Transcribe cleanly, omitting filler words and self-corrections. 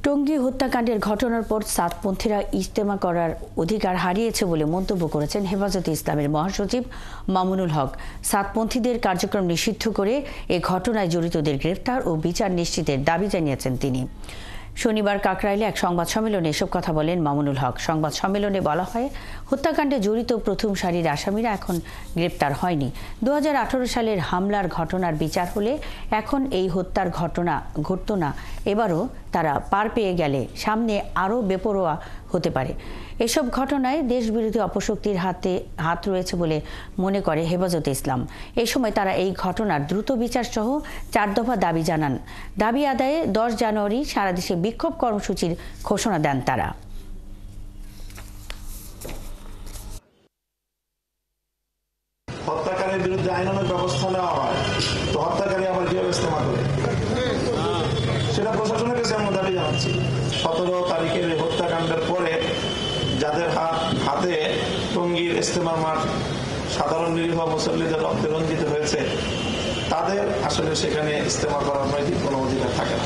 টঙ্গী হত্যাকাণ্ডের ঘটনার পর সাতপন্থীরা ইজতেমা করার অধিকার হারিয়েছে বলে মন্তব্য করেছেন হেফাজতে ইসলামের মহাসচিব মামুনুল হক। সাতপন্থীদের কার্যক্রম নিষিদ্ধ করে এ ঘটনায় জড়িতদের গ্রেফতার ও বিচার নিশ্চিতের দাবি জানিয়েছেন তিনি। শনিবার কাকরাইলে এক সংবাদ সম্মেলনে এসব কথা বলেন মামুনুল হক। সংবাদ সম্মেলনে বলা হয়, হত্যাকাণ্ডে জড়িত প্রথম সারির আসামিরা এখন গ্রেপ্তার হয়নি। 2018 সালের হামলার ঘটনার বিচার হলে এখন এই হত্যার ঘটনা ঘটত না। এবারও তারা পার পেয়ে গেলে সামনে আরও বেপরোয়া হতে পারে। এসব ঘটনায় দেশবিরোধী অপশক্তির হাত রয়েছে বলে মনে করে হেফাজতে ইসলাম। এই সময় তারা এই ঘটনার দ্রুত বিচার সহ 4 দফা দাবি জানান। দাবি আদায়ে 10 জানুয়ারি সারা দেশে বিক্ষোভ কর্মসূচির ঘোষণা দেন তারা। হত্যাকারীর বিরুদ্ধে আইনানুগ ব্যবস্থা নেওয়া হয়, তো হত্যাকারী আবার কিভাবে ইস্তেমা করে সেটা প্রশাসনের কাছে আমরা দাবি জানাচ্ছি। 17 তারিখের হত্যাকাণ্ডের পরে যাদের হাতে টঙ্গীর ইস্তেমার মাঠ সাধারণ নিরীহ মুসল্লিদের রক্তে রঞ্জিত হয়েছে, তাদের আসলে সেখানে ইস্তেমা করার নৈতিক কোনো অধিকার থাকে না।